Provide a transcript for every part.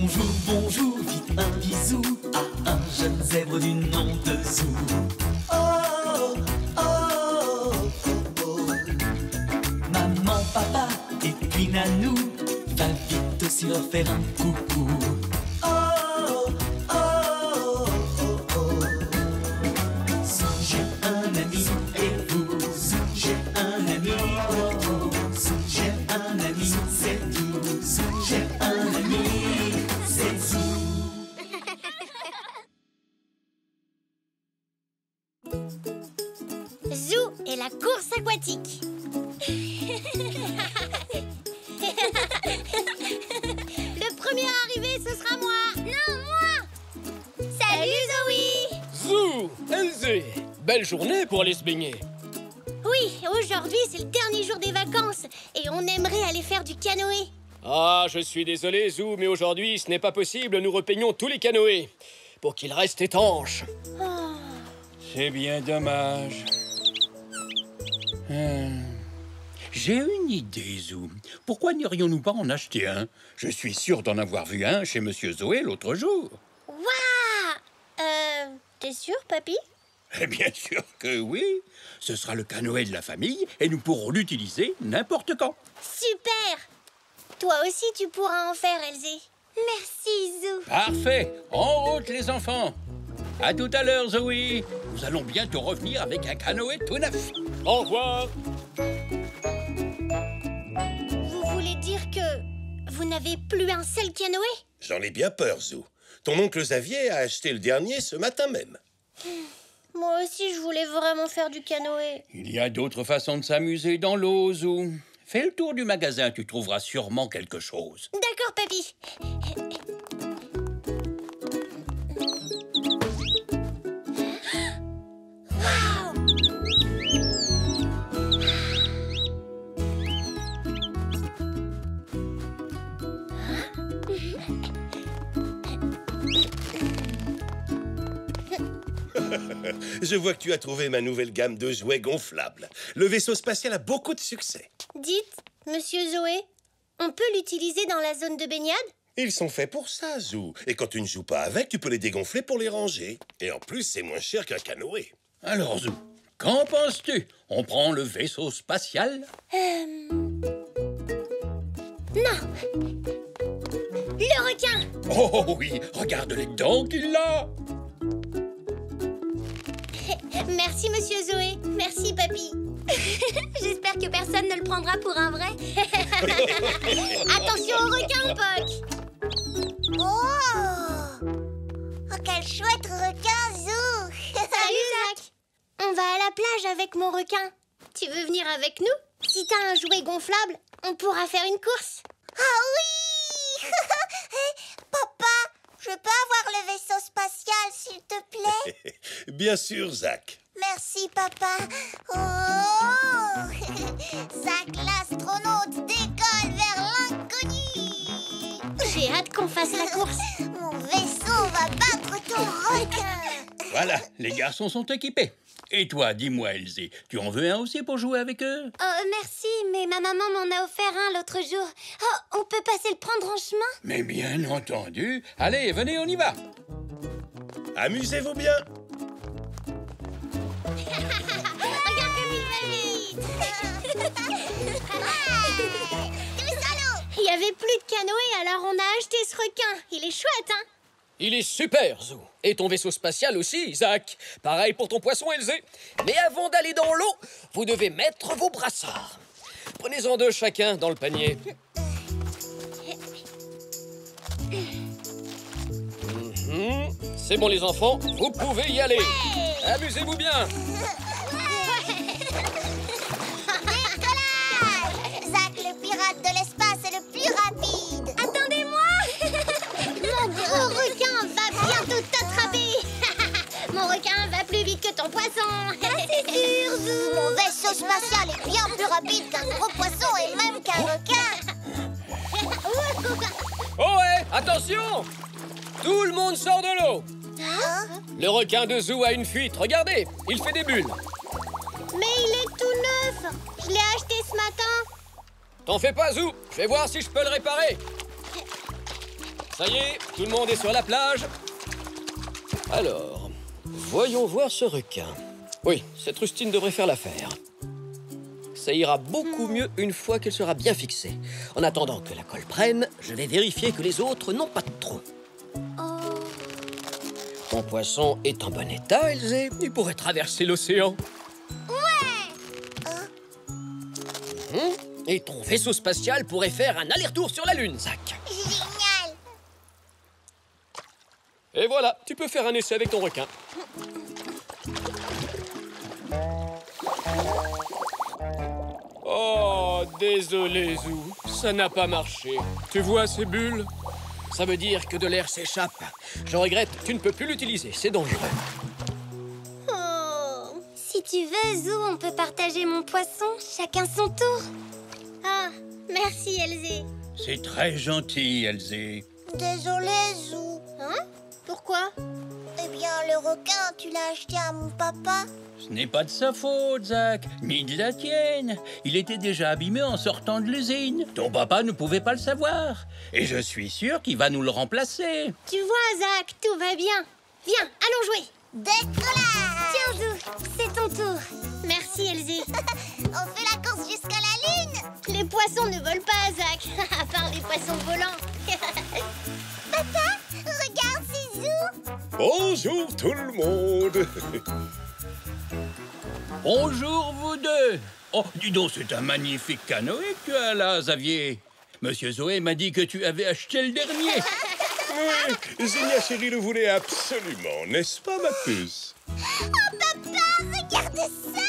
Bonjour, bonjour, dites un bisou à un jeune zèbre du nom de Zou. Oh, oh, oh, oh. Maman, papa et puis Nanou, va vite aussi leur faire un coucou. Oh, oh, oh, oh, oh. Zou, j'ai un ami et vous, Zou, j'ai un ami pour vous. Zou, j'ai un ami, c'est tout. Zou, j'ai un ami, c'est Zou. Zou et la course aquatique. Le premier arrivé, ce sera moi. Non, moi. Salut Zoé. Zou, Elzé, belle journée pour aller se baigner. Oui, aujourd'hui, c'est le dernier jour des vacances et on aimerait aller faire du canoë. Ah, je suis désolé, Zou, mais aujourd'hui, ce n'est pas possible. Nous repeignons tous les canoës pour qu'ils restent étanches. Oh. C'est bien dommage. J'ai une idée, Zou. Pourquoi n'irions-nous pas en acheter un? Je suis sûr d'en avoir vu un chez Monsieur Zoé l'autre jour. Waouh! T'es sûr, papy? Eh bien sûr que oui. Ce sera le canoë de la famille et nous pourrons l'utiliser n'importe quand. Super! Toi aussi, tu pourras en faire, Elzé. Merci, Zou. Parfait. En route, les enfants. À tout à l'heure, Zoé. Nous allons bientôt revenir avec un canoë tout neuf. Au revoir. Vous voulez dire que vous n'avez plus un seul canoë? J'en ai bien peur, Zou. Ton oncle Xavier a acheté le dernier ce matin même. Moi aussi, je voulais vraiment faire du canoë. Il y a d'autres façons de s'amuser dans l'eau, Zou. Fais le tour du magasin, tu trouveras sûrement quelque chose. D'accord, papy. Je vois que tu as trouvé ma nouvelle gamme de jouets gonflables. Le vaisseau spatial a beaucoup de succès. Dites, monsieur Zoé, on peut l'utiliser dans la zone de baignade? Ils sont faits pour ça, Zou. Et quand tu ne joues pas avec, tu peux les dégonfler pour les ranger. Et en plus, c'est moins cher qu'un canoë. Alors, Zou, qu'en penses-tu? On prend le vaisseau spatial? Non. Le requin. Oh oui, regarde les dents qu'il a. Merci, monsieur Zoé. Merci, papy. J'espère que personne ne le prendra pour un vrai. Attention au requin, Poc. Oh! Oh, quel chouette requin, Zou! Salut, Zach. On va à la plage avec mon requin. Tu veux venir avec nous? Si t'as un jouet gonflable, on pourra faire une course. Ah oui! Papa, je peux avoir le vaisseau spatial, s'il te plaît? Bien sûr, Zach. Merci, papa. Oh! Zach l'astronaute décolle vers l'inconnu. J'ai hâte qu'on fasse la course. Mon vaisseau va battre ton requin. Voilà, les garçons sont équipés. Et toi, dis-moi, Elzé, tu en veux un aussi pour jouer avec eux? Merci, mais ma maman m'en a offert un l'autre jour. Oh, on peut passer le prendre en chemin? Mais bien entendu. Allez, venez, on y va. Amusez-vous bien. Regarde comme il va vite. Il y avait plus de canoë, alors on a acheté ce requin. Il est chouette, hein? Il est super, Zou. Et ton vaisseau spatial aussi, Zach. Pareil pour ton poisson, Elzé. Mais avant d'aller dans l'eau, vous devez mettre vos brassards. Prenez-en 2 chacun dans le panier. C'est bon, les enfants, vous pouvez y aller. Amusez-vous bien. Zach, le pirate de l'espace, est le plus rapide. Attendez-moi. Mon gros requin va bientôt t'attraper. Mon requin va plus vite que ton poisson. C'est sûr, Zou. Mon vaisseau spatial est bien plus rapide qu'un gros poisson et même qu'un requin. Oh ouais, attention! Tout le monde sort de l'eau. Le requin de Zou a une fuite, regardez, il fait des bulles. Mais il est tout neuf. Je l'ai acheté ce matin. T'en fais pas, Zou, je vais voir si je peux le réparer. Ça y est, tout le monde est sur la plage. Alors, voyons voir ce requin. Oui, cette rustine devrait faire l'affaire. Ça ira beaucoup mieux une fois qu'elle sera bien fixée. En attendant que la colle prenne, je vais vérifier que les autres n'ont pas de trou. Ton poisson est en bon état, Elzé. Il pourrait traverser l'océan. Et ton vaisseau spatial pourrait faire un aller-retour sur la Lune, Zach. Génial. Et voilà, tu peux faire un essai avec ton requin. Oh, désolé, Zou. Ça n'a pas marché. Tu vois ces bulles? Ça veut dire que de l'air s'échappe. Je regrette, tu ne peux plus l'utiliser. C'est dangereux. Oh. Si tu veux, Zou, on peut partager mon poisson, chacun son tour. Ah, merci, Elzé. C'est très gentil, Elzé. Désolée, Zou. Hein? Pourquoi? Eh bien, le requin, tu l'as acheté à mon papa. Ce n'est pas de sa faute, Zach, ni de la tienne. Il était déjà abîmé en sortant de l'usine. Ton papa ne pouvait pas le savoir. Et je suis sûr qu'il va nous le remplacer. Tu vois, Zach, tout va bien. Viens, allons jouer. Décollage. Tiens, Zou, c'est ton tour. Merci, Elzé. On fait la course jusqu'à la Lune. Les poissons ne volent pas, Zach, à part les poissons volants. Papa, regarde, c'est Zou. Bonjour tout le monde. Bonjour, vous deux. Oh, dis donc, c'est un magnifique canoë que tu as là, Xavier. Monsieur Zoé m'a dit que tu avais acheté le dernier. Oui, Zinia chérie le voulait absolument, n'est-ce pas, ma puce? Oh, papa, regarde ça.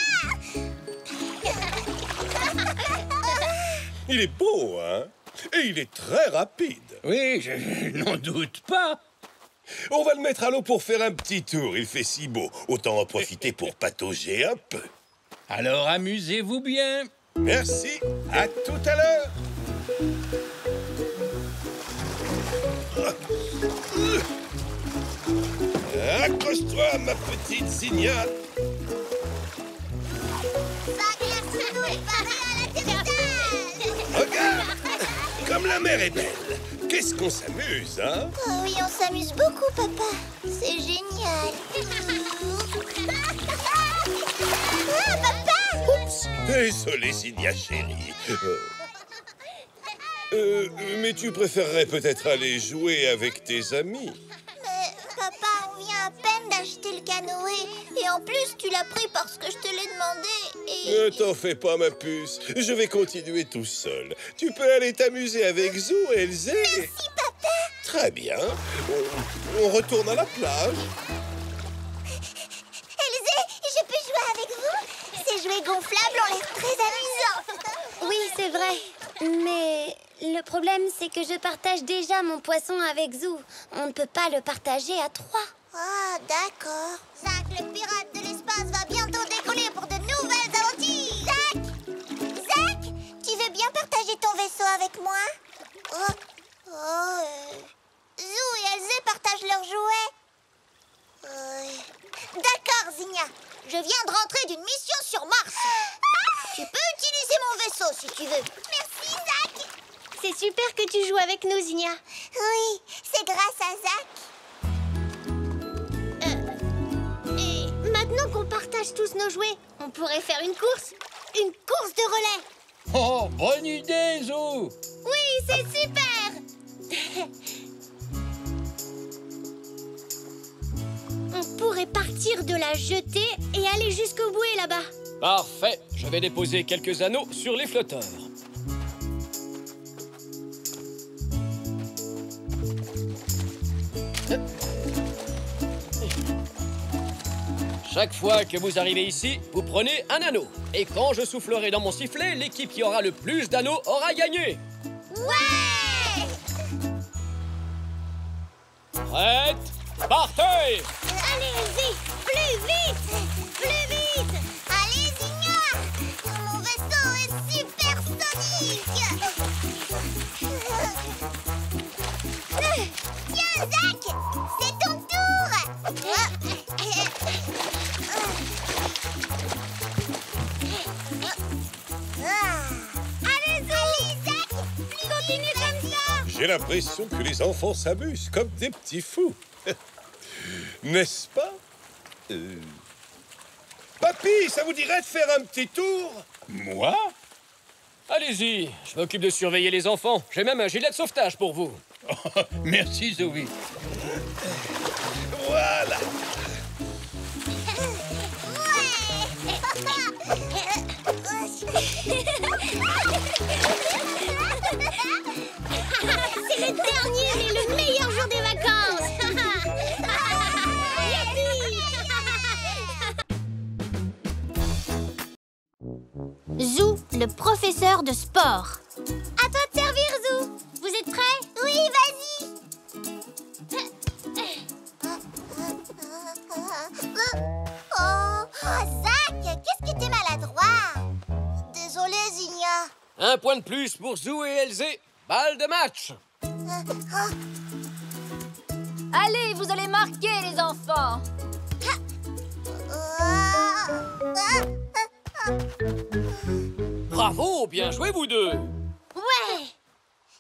Il est beau, hein? Et il est très rapide. Oui, je n'en doute pas. On va le mettre à l'eau pour faire un petit tour. Il fait si beau. Autant en profiter pour patauger un peu. Alors amusez-vous bien. Merci. À tout à l'heure. Accroche-toi, ma petite Zinia. Zach, laisse-nous préparer à l'atterrissage. Regarde, comme la mer est belle. Qu'est-ce qu'on s'amuse, hein? Oh oui, on s'amuse beaucoup, papa. C'est génial. Ah, papa! Oups, désolé, Zinia chérie. Mais tu préférerais peut-être aller jouer avec tes amis. Mais papa, on vient à peine d'acheter le canoë. Et en plus, tu l'as pris parce que je te l'ai demandé. Ne t'en fais pas, ma puce. Je vais continuer tout seul. Tu peux aller t'amuser avec Zou et Elzé. Merci, papa. Très bien. On retourne à la plage. Elzé, je peux jouer avec vous? Ces jouets gonflables ont l'air très amusants. Oui, c'est vrai. Mais le problème, c'est que je partage déjà mon poisson avec Zou. On ne peut pas le partager à 3. Ah, d'accord. Zach, le pirate de l'espace, va bientôt décoller pour de nouvelles aventures. Zach! Zach, tu veux bien partager ton vaisseau avec moi? Zou et Elzé partagent leurs jouets. D'accord, Zinia. Je viens de rentrer d'une mission sur Mars. Tu peux utiliser mon vaisseau si tu veux. Merci, Zach. C'est super que tu joues avec nous, Zinia. Oui, c'est grâce à Zach. Et maintenant qu'on partage tous nos jouets, on pourrait faire une course. Une course de relais. Oh, bonne idée, Zou. Oui, c'est super. On pourrait partir de la jetée et aller jusqu'au bouée là-bas. Parfait. Je vais déposer quelques anneaux sur les flotteurs. Chaque fois que vous arrivez ici, vous prenez un anneau. Et quand je soufflerai dans mon sifflet, l'équipe qui aura le plus d'anneaux aura gagné. Ouais! Prête? Partez! Allez, Elzé, plus vite! Plus vite! Allez, Zinia! Mon vaisseau est supersonique! Tiens, Zach! C'est ton tour! Allez, Zou! Allez, Zach! Continue comme ça! J'ai l'impression que les enfants s'amusent comme des petits fous. N'est-ce pas? Papy, ça vous dirait de faire un petit tour? Moi? Allez-y, je m'occupe de surveiller les enfants. J'ai même un gilet de sauvetage pour vous. Merci, Zoé. Voilà. C'est le dernier, mais le meilleur jour des vacances. Youpi! Zou, le professeur de sport. À toi de servir, Zou. Vous êtes prêts? Oui, vas-y. Oh, Zach, qu'est-ce que t'es maladroit. Désolé, Zinnia. Un point de plus pour Zou et Elzé. Balle de match. Allez, vous allez marquer, les enfants. Bravo, bien joué vous deux. Ouais.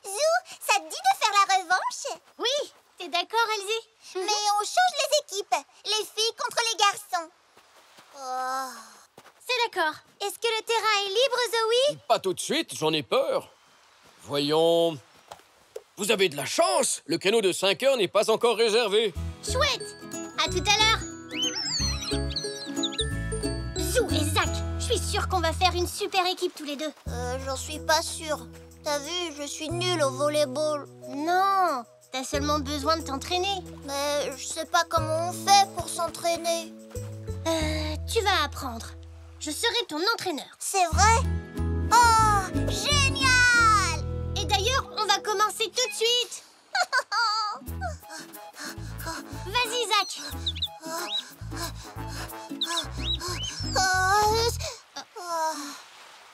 Zou, ça te dit de faire la revanche? Oui, t'es d'accord, Elzé? Mais on change les équipes. Les filles contre les garçons. Oh. C'est d'accord. Est-ce que le terrain est libre, Zoé? Pas tout de suite, j'en ai peur. Voyons... Vous avez de la chance. Le créneau de 5 heures n'est pas encore réservé. Chouette. À tout à l'heure. Zou et Zach, je suis sûre qu'on va faire une super équipe tous les deux. J'en suis pas sûre. T'as vu, je suis nulle au volleyball. Non, t'as seulement besoin de t'entraîner. Mais je sais pas comment on fait pour s'entraîner. Tu vas apprendre. Je serai ton entraîneur. C'est vrai? Oh, génial! Et d'ailleurs, on va commencer tout de suite. Vas-y, Zach.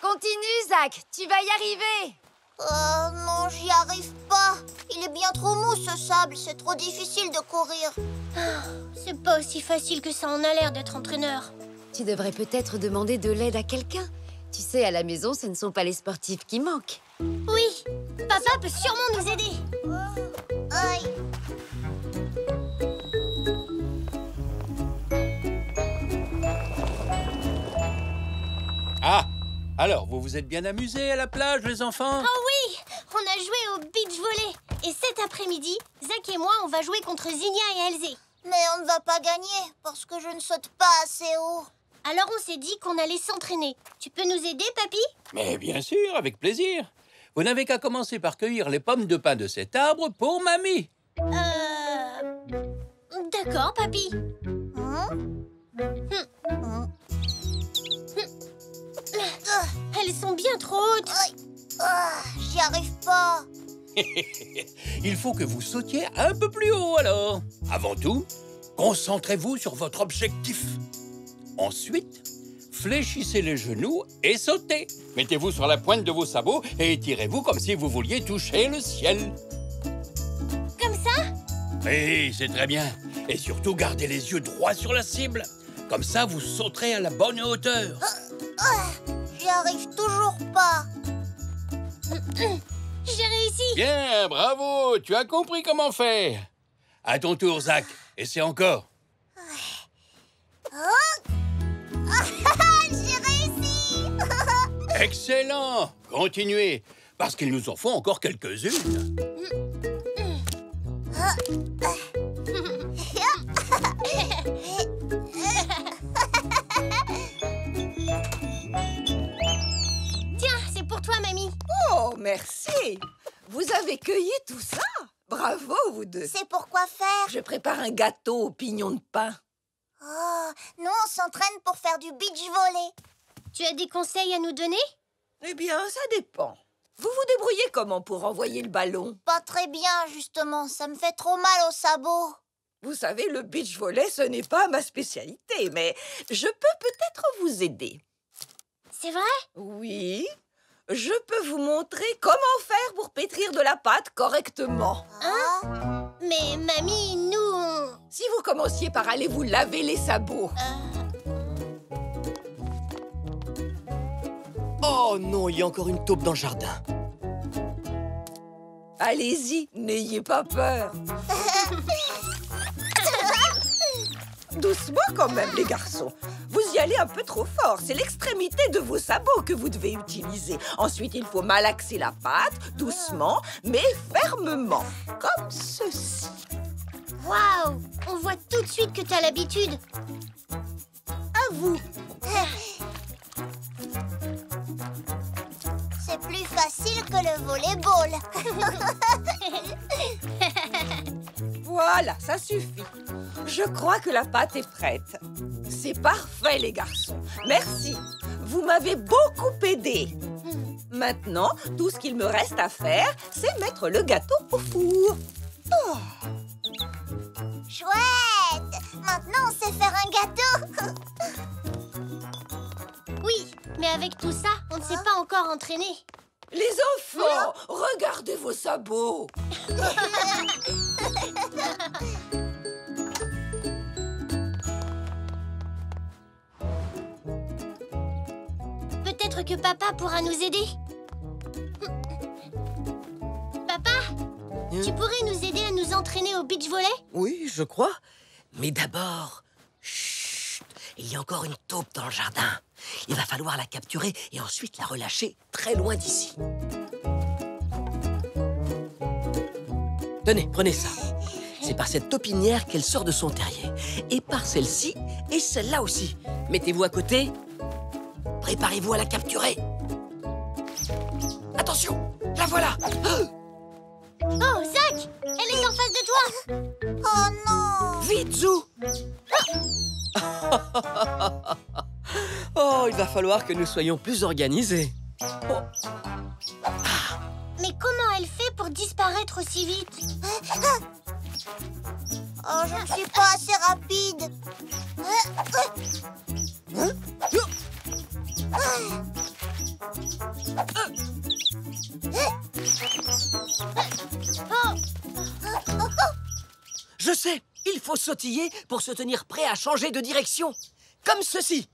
Continue, Zach, tu vas y arriver. Non, j'y arrive pas. Il est bien trop mou, ce sable. C'est trop difficile de courir. C'est pas aussi facile que ça en a l'air d'être entraîneur. Tu devrais peut-être demander de l'aide à quelqu'un. Tu sais, à la maison, ce ne sont pas les sportifs qui manquent. Oui, papa peut sûrement nous aider. Aïe. Ah, alors, vous vous êtes bien amusés à la plage, les enfants? Oh oui, on a joué au beach volley. Et cet après-midi, Zach et moi, on va jouer contre Zinnia et Elzé. Mais on ne va pas gagner parce que je ne saute pas assez haut. Alors on s'est dit qu'on allait s'entraîner. Tu peux nous aider, papy? Mais bien sûr, avec plaisir. Vous n'avez qu'à commencer par cueillir les pommes de pin de cet arbre pour mamie. D'accord, papy. Elles sont bien trop hautes. J'y arrive pas. Il faut que vous sautiez un peu plus haut, alors. Avant tout, concentrez-vous sur votre objectif. Ensuite, fléchissez les genoux et sautez. Mettez-vous sur la pointe de vos sabots et étirez-vous comme si vous vouliez toucher le ciel. Comme ça? Oui, c'est très bien. Et surtout, gardez les yeux droits sur la cible. Comme ça, vous sauterez à la bonne hauteur. J'y arrive toujours pas. J'ai réussi. Bien, bravo. Tu as compris comment faire. À ton tour, Zach. Essaie encore. J'ai réussi. Excellent. Continuez, parce qu'il nous en faut encore quelques-unes. Tiens, c'est pour toi, mamie. Oh, merci! Vous avez cueilli tout ça? Bravo, vous deux! C'est pour quoi faire? Je prépare un gâteau aux pignons de pain. Oh, nous, on s'entraîne pour faire du beach volley. Tu as des conseils à nous donner? Eh bien, ça dépend. Vous vous débrouillez comment pour envoyer le ballon? Pas très bien, justement. Ça me fait trop mal au sabot. Vous savez, le beach volley, ce n'est pas ma spécialité, mais je peux peut-être vous aider. C'est vrai? Oui, je peux vous montrer comment faire pour pétrir de la pâte correctement. Hein? Mais mamie, nous, on... Si vous commenciez par aller vous laver les sabots. Oh non, il y a encore une taupe dans le jardin. Allez-y, n'ayez pas peur. Doucement quand même, les garçons. Vous y allez un peu trop fort. C'est l'extrémité de vos sabots que vous devez utiliser. Ensuite, il faut malaxer la pâte, doucement, mais fermement. Comme ceci. Waouh! On voit tout de suite que t'as l'habitude. À vous. C'est plus facile que le volleyball. Voilà, ça suffit. Je crois que la pâte est prête. C'est parfait, les garçons. Merci. Vous m'avez beaucoup aidé. Maintenant, tout ce qu'il me reste à faire, c'est mettre le gâteau au four. Oh. Chouette! Maintenant, on sait faire un gâteau. Oui, mais avec tout ça, on ne s'est pas encore entraîné. Les enfants, regardez vos sabots. Peut-être que papa pourra nous aider. Papa, tu pourrais nous aider à nous entraîner au beach volley? Oui, je crois. Mais d'abord, chut, il y a encore une taupe dans le jardin. Il va falloir la capturer et ensuite la relâcher très loin d'ici. Tenez, prenez ça. C'est par cette taupinière qu'elle sort de son terrier. Et par celle-ci et celle-là aussi. Mettez-vous à côté. Préparez-vous à la capturer. Attention, la voilà. Oh, Zach! Elle est en face de toi! Oh non! Vite, Zou! Oh, il va falloir que nous soyons plus organisés. Oh. Mais comment elle fait pour disparaître aussi vite? Oh, je ne suis pas assez rapide. Je sais, il faut sautiller pour se tenir prêt à changer de direction. Comme ceci.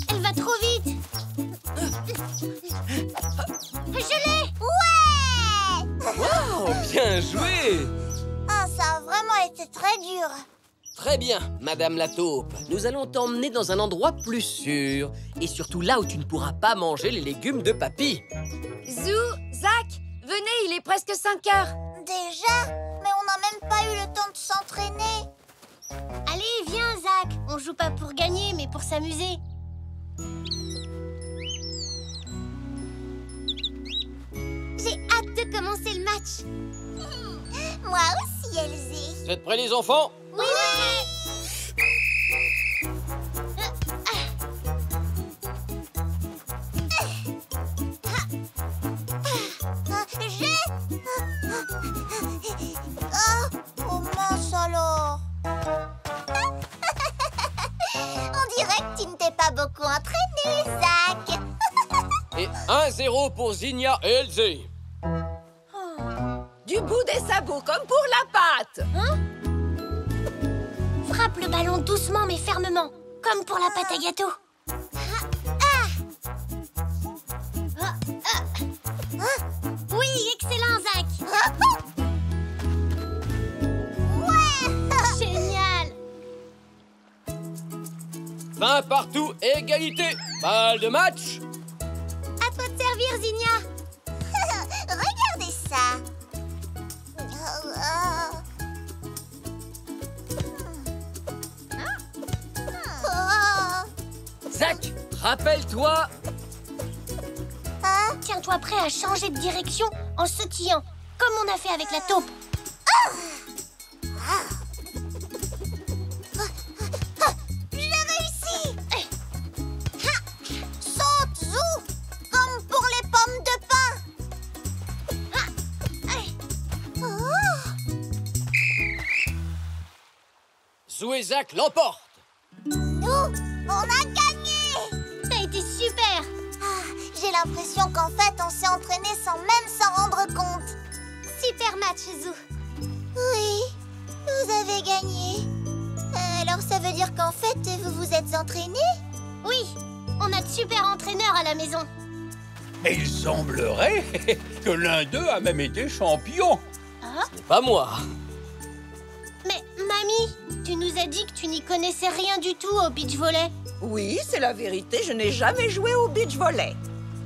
Elle va trop vite! Je l'ai! Ouais! Wow, bien joué! Ah, ça a vraiment été très dur. Très bien, Madame la taupe. Nous allons t'emmener dans un endroit plus sûr. Et surtout là où tu ne pourras pas manger les légumes de papy. Zou, Zach, venez, il est presque 5 heures. Déjà? Mais on n'a même pas eu le temps de s'entraîner. Allez, viens, Zach! On joue pas pour gagner, mais pour s'amuser. J'ai hâte de commencer le match. Moi aussi, Elsie. Vous êtes prêts, les enfants? Oui! Oh mince alors. On dirait que tu ne t'es pas beaucoup entraîné, Zach. Et 1-0 pour Zinnia et Elsie. Du bout des sabots, comme pour la pâte. Frappe le ballon doucement mais fermement, comme pour la pâte à gâteau. Oui, excellent, Zach! Génial! 20 partout, égalité. Balle de match. À toi de servir, Zinnia! Regardez ça. Zach, rappelle-toi. Tiens-toi prêt à changer de direction en sautillant, comme on a fait avec la taupe. J'ai réussi. Saute, Zou, comme pour les pommes de pain. Zou et Zach l'emportent. Nous, on a gagné. T'as été super! J'ai l'impression qu'en fait, on s'est entraîné sans même s'en rendre compte. Super match, Zou! Oui, vous avez gagné. Alors ça veut dire qu'en fait, vous vous êtes entraîné? Oui, On a de super entraîneurs à la maison. Et il semblerait que l'un d'eux a même été champion. C'est pas moi. Mais, mamie, tu nous as dit que tu n'y connaissais rien du tout au beach volley. Oui, c'est la vérité, je n'ai jamais joué au beach volley.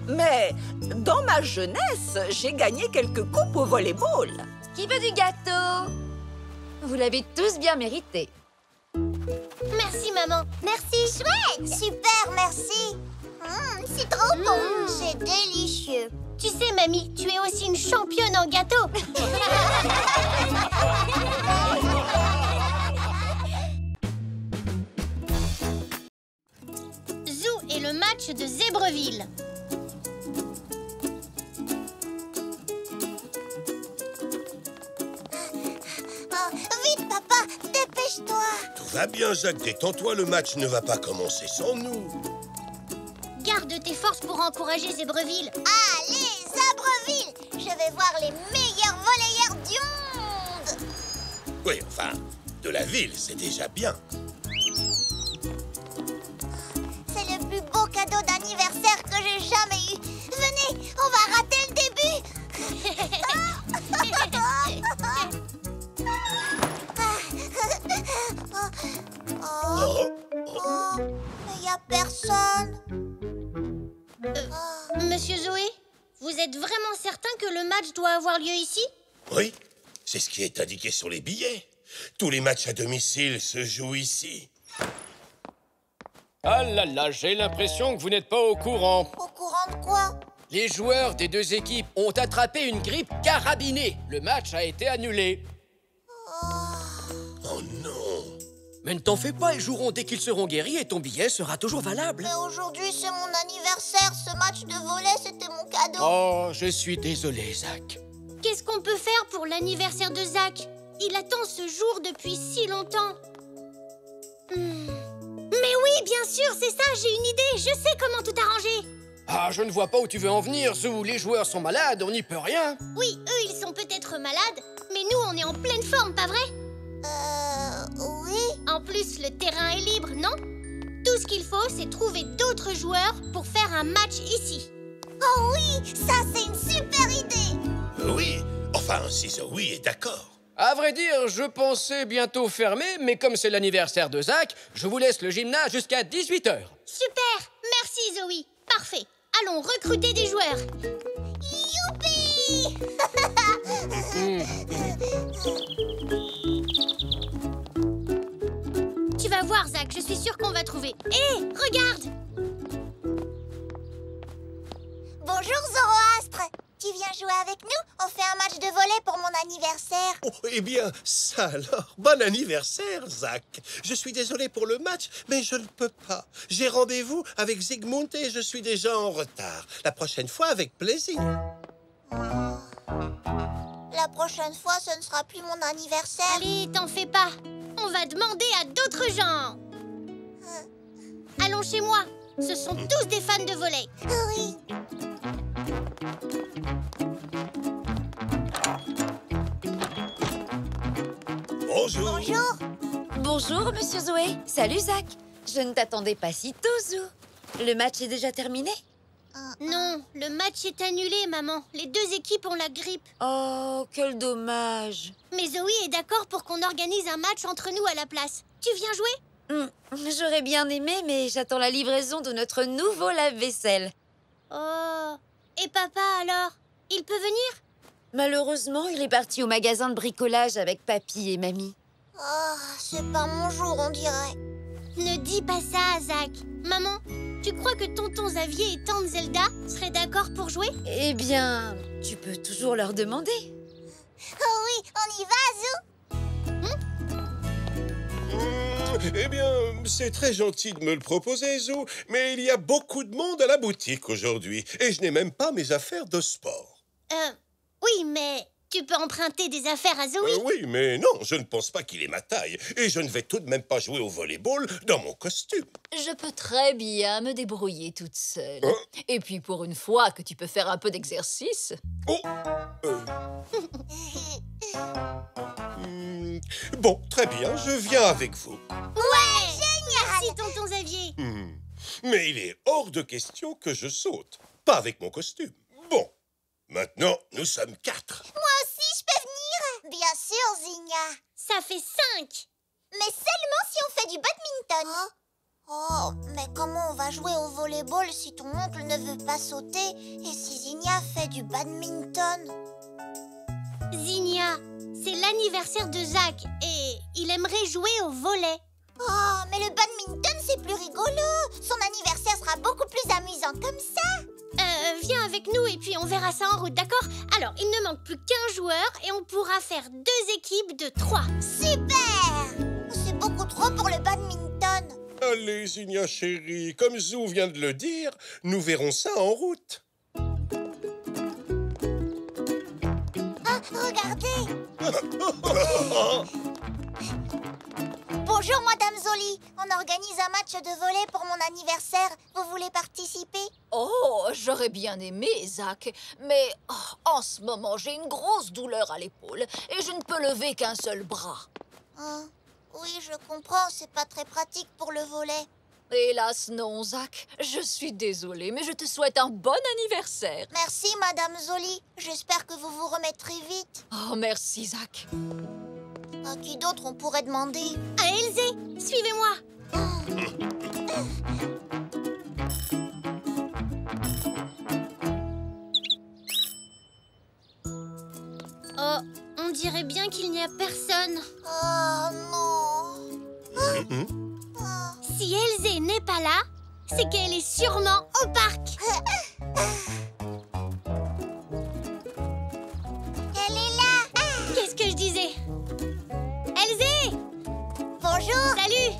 Mais dans ma jeunesse, j'ai gagné quelques coupes au volleyball. Qui veut du gâteau? Vous l'avez tous bien mérité. Merci, maman. Merci, chouette. Super, merci. C'est trop bon. C'est délicieux. Tu sais, mamie, tu es aussi une championne en gâteau. Zoo et le match de Zébreville. Vite, papa, dépêche-toi. Tout va bien, Jacques, détends-toi, le match ne va pas commencer sans nous. Garde tes forces pour encourager Zébreville. Allez, Zébreville. Je vais voir les meilleurs volleyeurs du monde. Oui, enfin, de la ville, c'est déjà bien. C'est le plus beau cadeau d'anniversaire que j'ai jamais eu. Venez, on va rater le début. Mais y a personne. Monsieur Zoé, vous êtes vraiment certain que le match doit avoir lieu ici? Oui, c'est ce qui est indiqué sur les billets. Tous les matchs à domicile se jouent ici. Ah là là, j'ai l'impression que vous n'êtes pas au courant. Au courant de quoi? Les joueurs des deux équipes ont attrapé une grippe carabinée. Le match a été annulé. Oh non. Mais ne t'en fais pas, ils joueront dès qu'ils seront guéris et ton billet sera toujours valable. Mais aujourd'hui, c'est mon anniversaire. Ce match de volley, c'était mon cadeau. Oh, je suis désolé, Zach. Qu'est-ce qu'on peut faire pour l'anniversaire de Zach? Il attend ce jour depuis si longtemps. Mais oui, bien sûr, c'est ça, j'ai une idée. Je sais comment tout arranger. Ah, je ne vois pas où tu veux en venir, Zou. Les joueurs sont malades, on n'y peut rien. Oui, eux, ils sont peut-être malades, mais nous, on est en pleine forme, pas vrai? Oui. En plus, le terrain est libre, non? Tout ce qu'il faut, c'est trouver d'autres joueurs pour faire un match ici. Oh oui, ça, c'est une super idée. Oui, enfin, si Zoé est d'accord. À vrai dire, je pensais bientôt fermer, mais comme c'est l'anniversaire de Zach, je vous laisse le gymnase jusqu'à 18h. Super, merci Zoé. Parfait, allons recruter des joueurs. Youpi. Tu vas voir, Zach, je suis sûre qu'on va trouver. Hé, regarde! Bonjour, Zoroastre. Tu viens jouer avec nous? On fait un match de volley pour mon anniversaire. Oh, eh bien, ça alors. Bon anniversaire, Zach. Je suis désolé pour le match, mais je ne peux pas. J'ai rendez-vous avec Zygmunt et je suis déjà en retard. La prochaine fois, avec plaisir. La prochaine fois, ce ne sera plus mon anniversaire. Allez, t'en fais pas. On va demander à d'autres gens. Allons chez moi. Ce sont tous des fans de volley. Oui. Bonjour. Bonjour. Bonjour, monsieur Zoé. Salut, Zach. Je ne t'attendais pas si tôt, Zou. Le match est déjà terminé? Non, le match est annulé, maman. Les deux équipes ont la grippe. Oh, quel dommage. Mais Zoé est d'accord pour qu'on organise un match entre nous à la place. Tu viens jouer? J'aurais bien aimé, mais j'attends la livraison de notre nouveau lave-vaisselle. Oh. Et papa, alors? Il peut venir? Malheureusement, il est parti au magasin de bricolage avec papy et mamie. Oh, c'est pas mon jour, on dirait. Ne dis pas ça, Zach. Maman, tu crois que tonton Xavier et tante Zelda seraient d'accord pour jouer? Eh bien, tu peux toujours leur demander. Oh oui, on y va, Zou. Eh bien, c'est très gentil de me le proposer, Zou, mais il y a beaucoup de monde à la boutique aujourd'hui et je n'ai même pas mes affaires de sport. Oui, mais tu peux emprunter des affaires à Zoé. Oui, mais non, je ne pense pas qu'il ait ma taille et je ne vais tout de même pas jouer au volleyball dans mon costume. Je peux très bien me débrouiller toute seule. Hein? Et puis pour une fois que tu peux faire un peu d'exercice. Oh Bon, très bien, je viens avec vous. Ouais, génial. Merci, tonton Xavier. Mais il est hors de question que je saute. Pas avec mon costume. Bon, maintenant, nous sommes 4. Moi aussi, je peux venir? Bien sûr, Zinnia. Ça fait 5. Mais seulement si on fait du badminton. Oh, mais comment on va jouer au volleyball si ton oncle ne veut pas sauter et si Zinnia fait du badminton? Zinnia, c'est l'anniversaire de Zach et il aimerait jouer au volley. Oh, mais le badminton, c'est plus rigolo. Son anniversaire sera beaucoup plus amusant comme ça. Viens avec nous et puis on verra ça en route, d'accord? Alors, il ne manque plus qu'un joueur et on pourra faire 2 équipes de 3. Super! C'est beaucoup trop pour le badminton. Allez, Zinnia chérie, comme Zou vient de le dire, nous verrons ça en route. Ah, regardez! Bonjour, Madame Zoli. On organise un match de volley pour mon anniversaire. Vous voulez participer? Oh, j'aurais bien aimé, Zach. Mais en ce moment, j'ai une grosse douleur à l'épaule et je ne peux lever qu'un seul bras. Oui, je comprends. C'est pas très pratique pour le volley. Hélas, non, Zach. Je suis désolée, mais je te souhaite un bon anniversaire. Merci, Madame Zoli. J'espère que vous vous remettrez vite. Oh, merci, Zach. À qui d'autre on pourrait demander? À Elzé, suivez-moi. Oh, on dirait bien qu'il n'y a personne. Oh non. Si Elzé n'est pas là, c'est qu'elle est sûrement au parc. Elle est là. Qu'est-ce que je disais? Elzé! Bonjour. Salut!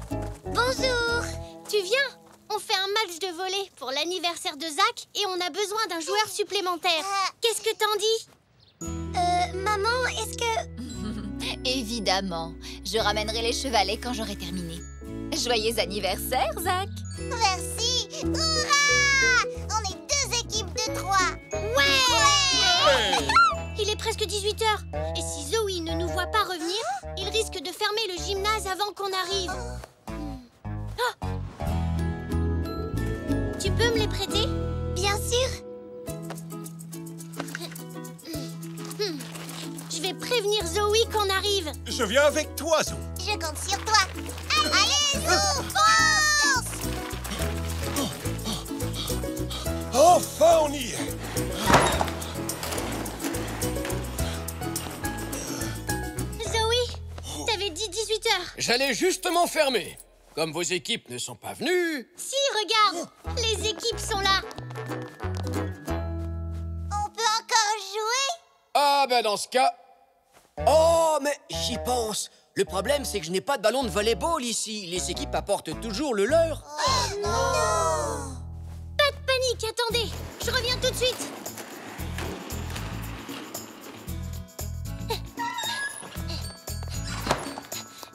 Bonjour! Tu viens? On fait un match de volley pour l'anniversaire de Zach et on a besoin d'un joueur supplémentaire. Qu'est-ce que t'en dis? Maman, est-ce que... Évidemment. Je ramènerai les chevalets quand j'aurai terminé. Joyeux anniversaire, Zach! Merci. Hurrah! On est 2 équipes de 3. Ouais! Il est presque 18h. Et si Zoé ne nous voit pas revenir, il risque de fermer le gymnase avant qu'on arrive. Ah! Tu peux me les prêter? Bien sûr. Je vais prévenir Zoé qu'on arrive. Je viens avec toi, Zou. Je compte sur toi. Allez, Zou, fonce! Enfin, on y est. Zoé, t'avais dit 18h. J'allais justement fermer. Comme vos équipes ne sont pas venues... Si, regarde, les équipes sont là. On peut encore jouer? Ah ben dans ce cas... Oh, mais j'y pense. Le problème, c'est que je n'ai pas de ballon de volleyball ici. Les équipes apportent toujours le leur. Oh non! Pas de panique, attendez. Je reviens tout de suite.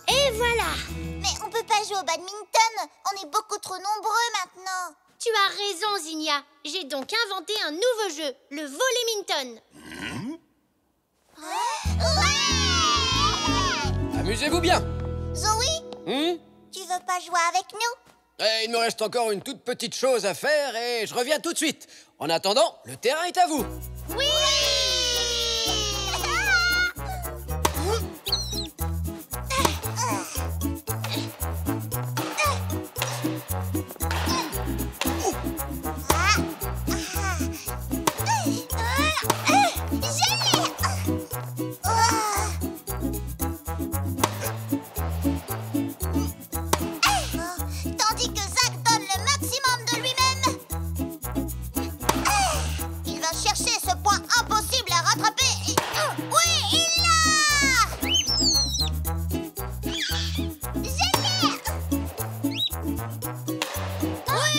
Et voilà. Mais on peut pas jouer au badminton. On est beaucoup trop nombreux maintenant. Tu as raison, Zinnia. J'ai donc inventé un nouveau jeu, le volleyminton. Amusez-vous bien. Zoé, tu veux pas jouer avec nous? Et il me reste encore une toute petite chose à faire et je reviens tout de suite. En attendant, le terrain est à vous. Oui! Tandis que Zach donne le maximum de lui-même. Il va chercher ce point impossible à rattraper. Oui, il l'a! Génial! Oui!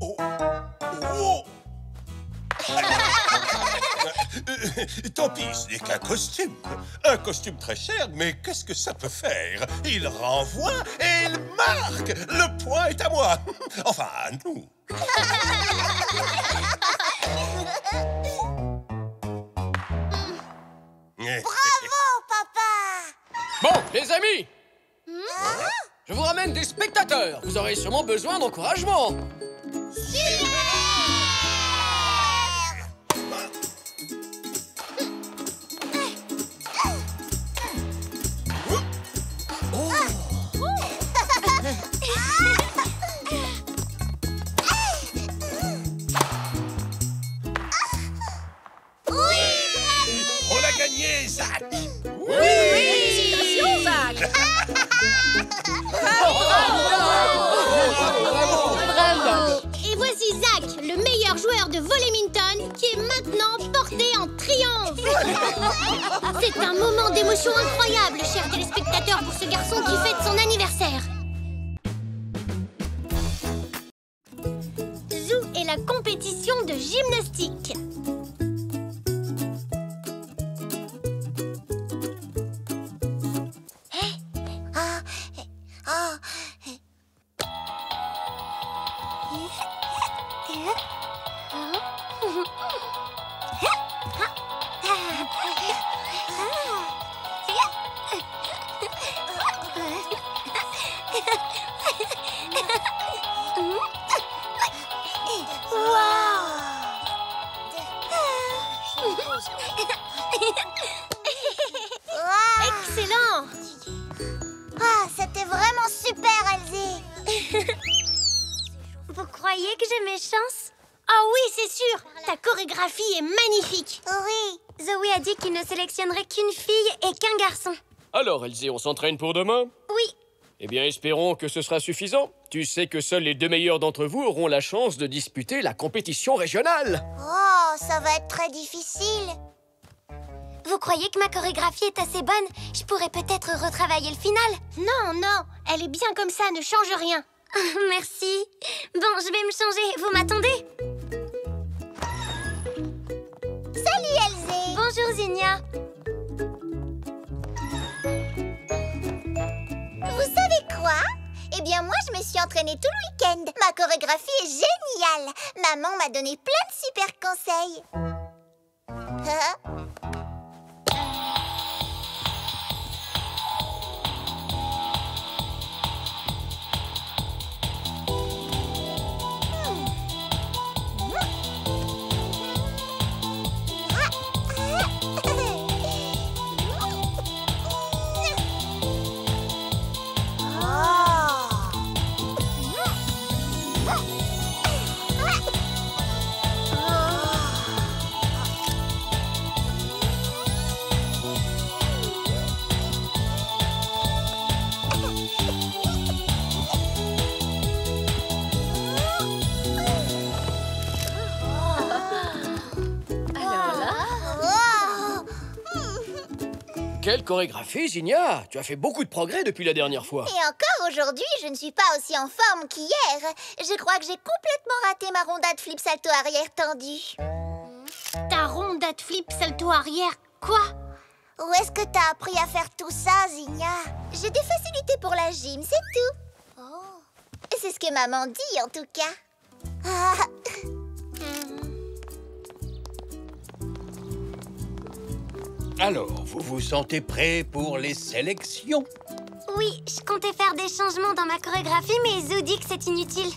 Oh. Tant pis, ce n'est qu'un costume. Un costume très cher, mais qu'est-ce que ça peut faire? Il renvoie et il marque. Le point est à moi. Enfin, à nous. Bravo, papa! Bon, les amis, je vous ramène des cœur. Vous aurez sûrement besoin d'encouragement. On l'a gagné, Zach! Félicitations, Zach. Et voici Zach, le meilleur joueur de volley-minton, qui est maintenant porté en triomphe. C'est un moment d'émotion incroyable, chers téléspectateurs, pour ce garçon qui fête son anniversaire. Zoo et la compétition de gymnastique. Excellent! Ah, c'était vraiment super, Elsie. Vous croyez que j'ai mes chances? Ah oui, c'est sûr! Ta chorégraphie est magnifique! Oui. Zoé a dit qu'il ne sélectionnerait qu'une fille et qu'un garçon. Alors, Elsie, on s'entraîne pour demain? Oui. Eh bien, espérons que ce sera suffisant. Tu sais que seuls les 2 meilleurs d'entre vous auront la chance de disputer la compétition régionale. Oh, ça va être très difficile. Vous croyez que ma chorégraphie est assez bonne? Je pourrais peut-être retravailler le final. Non, non, elle est bien comme ça, ne change rien. Merci. Bon, je vais me changer. Vous m'attendez? Salut, Elsie. Bonjour, Zinnia. Vous savez quoi? Eh bien, moi, je me suis entraînée tout le week-end. Ma chorégraphie est géniale. Maman m'a donné plein de super conseils. Quelle chorégraphie, Zinnia! Tu as fait beaucoup de progrès depuis la dernière fois. Et encore aujourd'hui, je ne suis pas aussi en forme qu'hier. Je crois que j'ai complètement raté ma rondade flip salto arrière tendue. Ta rondade flip salto arrière, quoi? Où est-ce que t'as appris à faire tout ça, Zinnia? J'ai des facilités pour la gym, c'est tout. Oh. C'est ce que maman dit, en tout cas. Alors, vous vous sentez prêt pour les sélections? Oui, je comptais faire des changements dans ma chorégraphie, mais Zo dit que c'est inutile.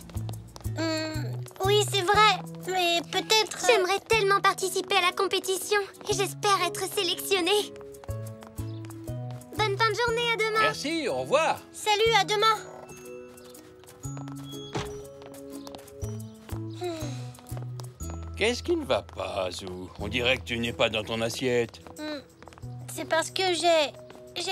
Oui, c'est vrai, mais peut-être... J'aimerais tellement participer à la compétition et j'espère être sélectionnée. Bonne fin de journée, à demain. Merci, au revoir. Salut, à demain. Qu'est-ce qui ne va pas, Zou? On dirait que tu n'es pas dans ton assiette. C'est parce que j'ai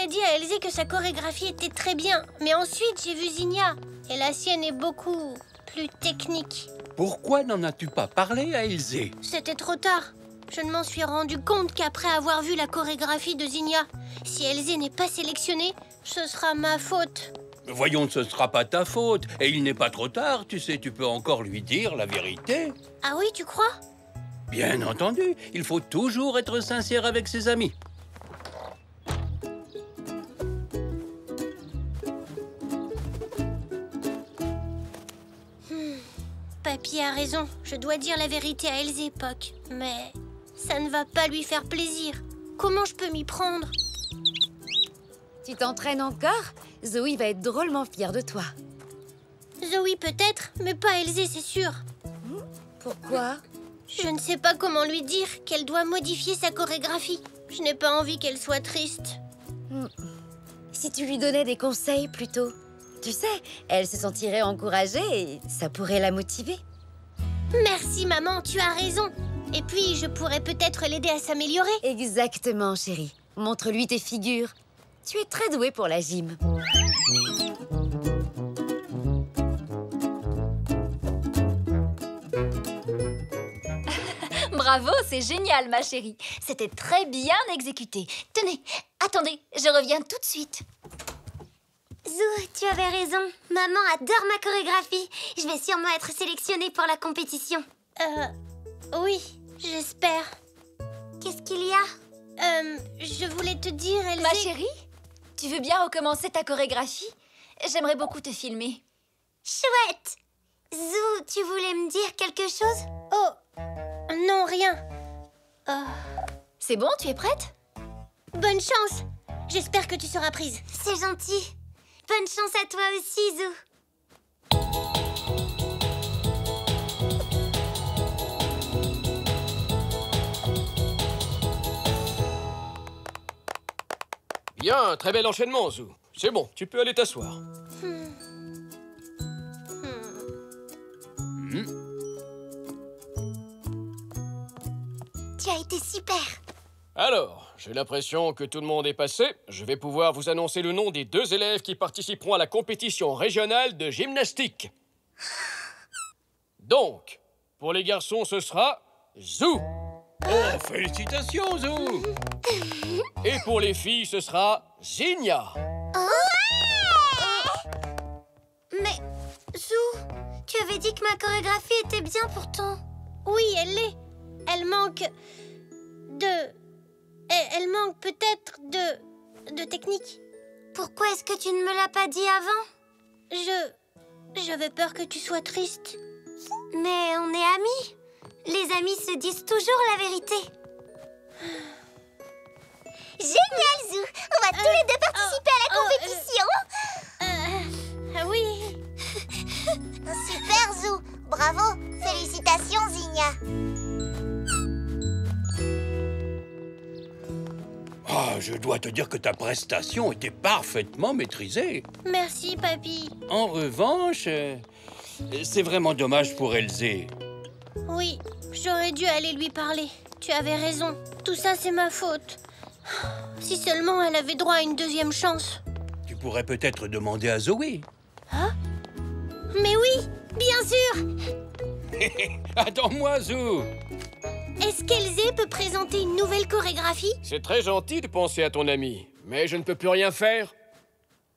dit à Elsie que sa chorégraphie était très bien. Mais ensuite, j'ai vu Zinnia. Et la sienne est beaucoup plus technique. Pourquoi n'en as-tu pas parlé à Elsie? C'était trop tard. Je ne m'en suis rendu compte qu'après avoir vu la chorégraphie de Zinnia. Si Elsie n'est pas sélectionnée, ce sera ma faute. Voyons, ce ne sera pas ta faute. Et il n'est pas trop tard, tu sais, tu peux encore lui dire la vérité. Ah oui, tu crois? Bien entendu, il faut toujours être sincère avec ses amis. Papy a raison. Je dois dire la vérité à Elsie, Puck. Mais ça ne va pas lui faire plaisir. Comment je peux m'y prendre? Tu t'entraînes encore? Zoé va être drôlement fière de toi. Zoé peut-être, mais pas Elzé, c'est sûr. Pourquoi? Je ne sais pas comment lui dire qu'elle doit modifier sa chorégraphie. Je n'ai pas envie qu'elle soit triste. Si tu lui donnais des conseils plutôt. Tu sais, elle se sentirait encouragée et ça pourrait la motiver. Merci maman, tu as raison. Et puis, je pourrais peut-être l'aider à s'améliorer. Exactement, chérie. Montre-lui tes figures. Tu es très douée pour la gym. Bravo, c'est génial, ma chérie. C'était très bien exécuté. Tenez, attendez, je reviens tout de suite. Zou, tu avais raison. Maman adore ma chorégraphie. Je vais sûrement être sélectionnée pour la compétition. Oui, j'espère. Qu'est-ce qu'il y a? Je voulais te dire, Elzé... Ma chérie, tu veux bien recommencer ta chorégraphie? J'aimerais beaucoup te filmer. Chouette! Zou, tu voulais me dire quelque chose? Oh, non, rien. C'est bon, tu es prête? Bonne chance. J'espère que tu seras prise. C'est gentil. Bonne chance à toi aussi, Zou. Bien, très bel enchaînement, Zou. C'est bon, tu peux aller t'asseoir. Tu as été super. Alors, j'ai l'impression que tout le monde est passé. Je vais pouvoir vous annoncer le nom des 2 élèves qui participeront à la compétition régionale de gymnastique. Donc, pour les garçons, ce sera Zou. Oh, félicitations, Zou. Et pour les filles, ce sera Zinnia. Mais, Zou, tu avais dit que ma chorégraphie était bien pourtant. Oui, elle l'est. Elle manque de... Elle manque peut-être de technique. Pourquoi est-ce que tu ne me l'as pas dit avant? J'avais peur que tu sois triste. Mais on est amis. Les amis se disent toujours la vérité. Génial, Zou. On va tous les deux participer à la compétition. Oui. Super, Zou. Bravo. Félicitations, Zinnia. Ah, je dois te dire que ta prestation était parfaitement maîtrisée. Merci, papy. En revanche, c'est vraiment dommage pour Elzé. Oui, j'aurais dû aller lui parler. Tu avais raison. Tout ça, c'est ma faute. Si seulement elle avait droit à une deuxième chance. Tu pourrais peut-être demander à Zoé. Hein? Mais oui, bien sûr. Attends-moi, Zou. Est-ce qu'Elzé peut présenter une nouvelle chorégraphie? C'est très gentil de penser à ton ami, mais je ne peux plus rien faire.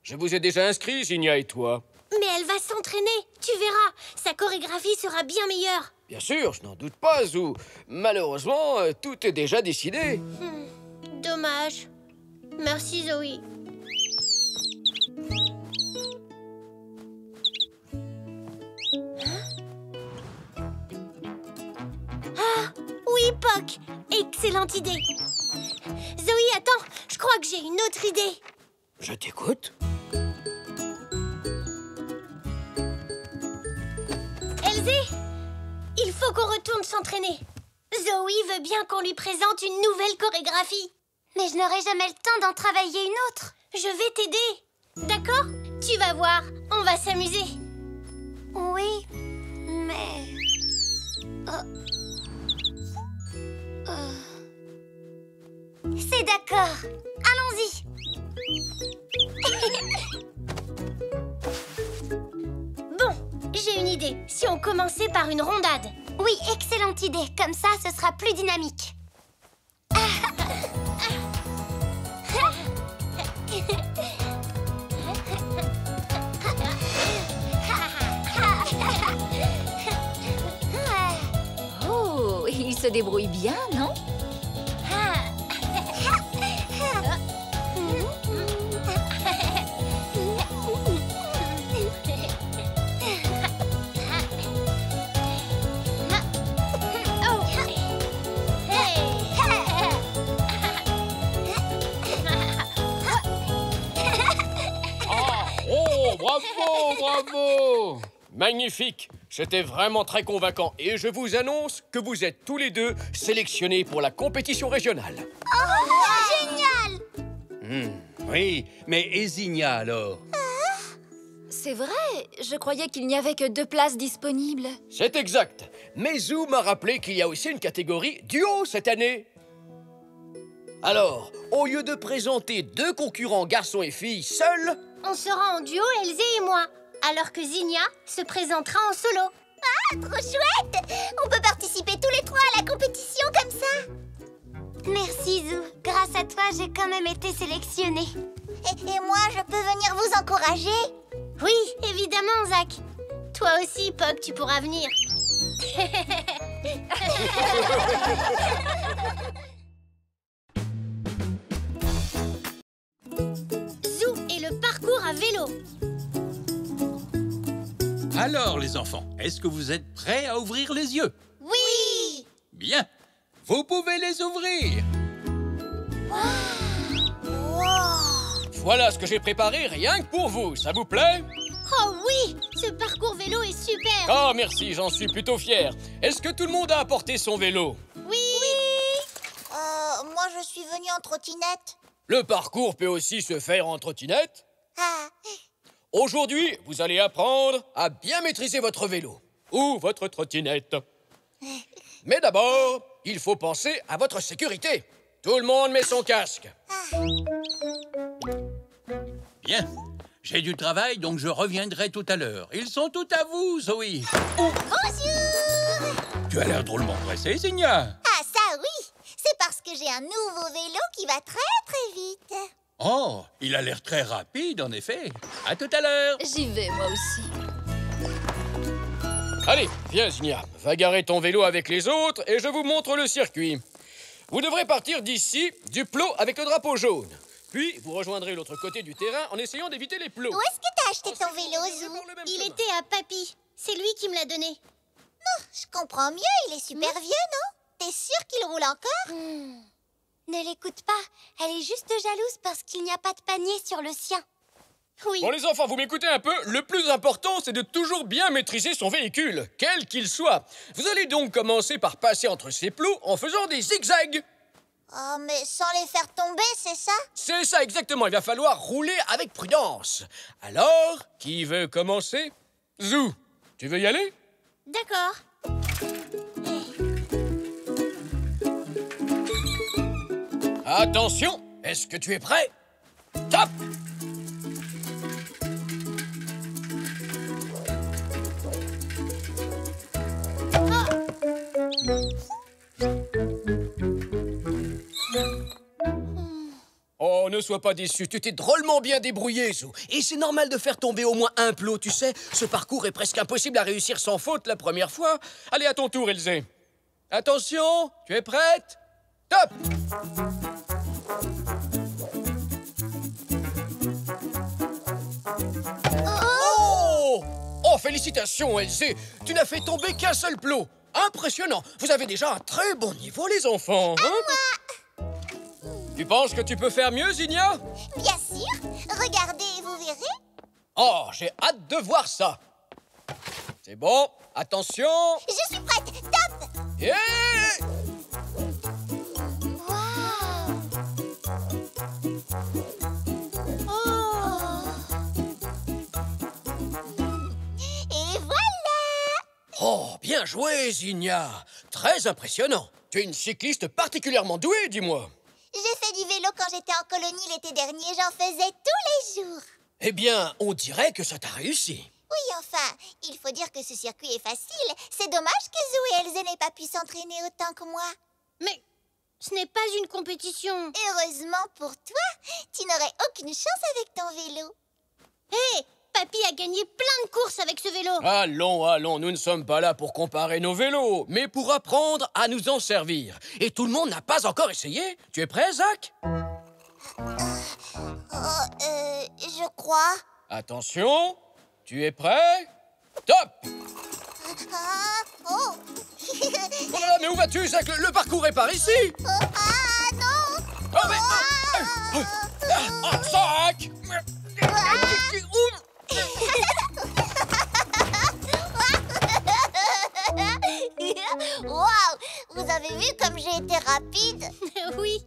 Je vous ai déjà inscrit, Zinnia et toi. Mais elle va s'entraîner, tu verras. Sa chorégraphie sera bien meilleure. Bien sûr, je n'en doute pas, Zou. Malheureusement, tout est déjà décidé. Dommage. Merci, Zoé. Ah, oui, Poc. Excellente idée. Zoé, attends, je crois que j'ai une autre idée. Je t'écoute. Elzé, il faut qu'on retourne s'entraîner. Zoé veut bien qu'on lui présente une nouvelle chorégraphie. Mais je n'aurai jamais le temps d'en travailler une autre. Je vais t'aider. D'accord? Tu vas voir, on va s'amuser. Oui, mais... C'est d'accord. Allons-y. Bon, j'ai une idée. Si on commençait par une rondade. Oui, excellente idée. Comme ça, ce sera plus dynamique. Oh, il se débrouille bien, non? Bravo, bravo! Magnifique! C'était vraiment très convaincant. Et je vous annonce que vous êtes tous les deux sélectionnés pour la compétition régionale. Oh, génial! Oui, mais Ezinia alors? C'est vrai, je croyais qu'il n'y avait que 2 places disponibles. C'est exact. Mais Zou m'a rappelé qu'il y a aussi une catégorie duo cette année. Alors, au lieu de présenter 2 concurrents garçons et filles seuls... On sera en duo, Elzé et moi. Alors que Zinnia se présentera en solo. Ah, trop chouette! On peut participer tous les 3 à la compétition comme ça. Merci, Zou. Grâce à toi, j'ai quand même été sélectionnée. Et moi, je peux venir vous encourager? Oui, évidemment, Zach. Toi aussi, Pog, tu pourras venir. Zou et le parcours à vélo. Alors, les enfants, est-ce que vous êtes prêts à ouvrir les yeux? Oui! Bien, vous pouvez les ouvrir. Voilà ce que j'ai préparé rien que pour vous. Ça vous plaît? Oh oui, ce parcours vélo est super. Oh, merci, j'en suis plutôt fier. Est-ce que tout le monde a apporté son vélo? Oui. Moi, je suis venue en trottinette. Le parcours peut aussi se faire en trottinette. Ah, Aujourd'hui, vous allez apprendre à bien maîtriser votre vélo ou votre trottinette. Mais d'abord, il faut penser à votre sécurité. Tout le monde met son casque. Bien, j'ai du travail, donc je reviendrai tout à l'heure. Ils sont tout à vous, Zoé. bonjour! Tu as l'air drôlement pressée, Ezinia. Ah, ça, oui! C'est parce que j'ai un nouveau vélo qui va très vite. Oh, il a l'air très rapide, en effet. À tout à l'heure. J'y vais, moi aussi. Allez, viens, Zinnia. Va garer ton vélo avec les autres et je vous montre le circuit. Vous devrez partir d'ici, du plot avec le drapeau jaune. Puis, vous rejoindrez l'autre côté du terrain en essayant d'éviter les plots. Où est-ce que t'as acheté ton vélo, Zou? Il était à Papy. C'est lui qui me l'a donné. Je comprends mieux, il est super vieux, non? T'es sûr qu'il roule encore? Ne l'écoute pas. Elle est juste jalouse parce qu'il n'y a pas de panier sur le sien. Oui. Bon, les enfants, vous m'écoutez un peu? Le plus important, c'est de toujours bien maîtriser son véhicule, quel qu'il soit. Vous allez donc commencer par passer entre ces plots en faisant des zigzags. Oh, mais sans les faire tomber, c'est ça? C'est ça, exactement. Il va falloir rouler avec prudence. Alors, qui veut commencer? Zou, tu veux y aller? D'accord. Attention, est-ce que tu es prêt? Top! Oh, ne sois pas déçu, tu t'es drôlement bien débrouillé, Zou. Et c'est normal de faire tomber au moins un plot, tu sais. Ce parcours est presque impossible à réussir sans faute la première fois. Allez, à ton tour, Elzé. Attention, tu es prête? Top! Oh! Oh, félicitations, Elzé. Tu n'as fait tomber qu'un seul plot. Impressionnant. Vous avez déjà un très bon niveau, les enfants. Hein? Tu penses que tu peux faire mieux, Zinnia? Bien sûr. Regardez et vous verrez. Oh, j'ai hâte de voir ça. C'est bon. Attention. Je suis prête. Top! Yeah! Et voilà! Oh, bien joué, Zinnia. Très impressionnant. Tu es une cycliste particulièrement douée, dis-moi. J'ai fait du vélo quand j'étais en colonie l'été dernier. J'en faisais tous les jours. Eh bien, on dirait que ça t'a réussi. Oui, enfin, il faut dire que ce circuit est facile. C'est dommage que Zou et Elzé n'aient pas pu s'entraîner autant que moi. Mais ce n'est pas une compétition. Heureusement pour toi, tu n'aurais aucune chance avec ton vélo. Hé, Papy a gagné plein de courses avec ce vélo. Allons, allons, nous ne sommes pas là pour comparer nos vélos, mais pour apprendre à nous en servir. Et tout le monde n'a pas encore essayé. Tu es prêt, Zach? Je crois. Attention, tu es prêt? Top! Oh! Oh là là, mais où vas-tu, Zach? Le parcours est par ici! Ah, non! Oh, mais... Oh, Zach! avez vu comme j'ai été rapide? Oui,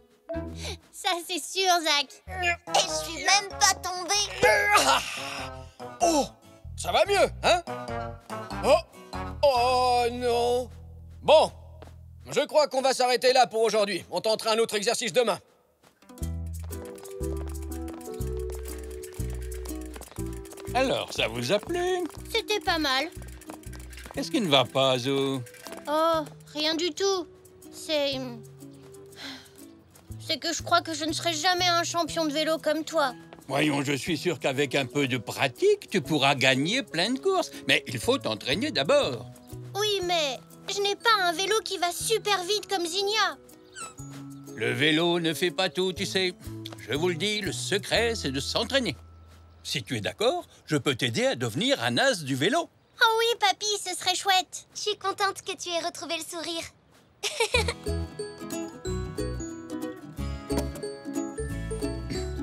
ça c'est sûr, Zach. Et je suis même pas tombée. Oh, ça va mieux, hein? Oh, oh non. Bon, je crois qu'on va s'arrêter là pour aujourd'hui. On tentera un autre exercice demain. Alors, ça vous a plu? C'était pas mal. Qu'est-ce qui ne va pas, Zou? Oh, rien du tout. C'est que je crois que je ne serai jamais un champion de vélo comme toi. Voyons, je suis sûr qu'avec un peu de pratique, tu pourras gagner plein de courses. Mais il faut t'entraîner d'abord. Oui, mais je n'ai pas un vélo qui va super vite comme Zinnia. Le vélo ne fait pas tout, tu sais. Je vous le dis, le secret, c'est de s'entraîner. Si tu es d'accord, je peux t'aider à devenir un as du vélo. Oh oui, papy, ce serait chouette. Je suis contente que tu aies retrouvé le sourire.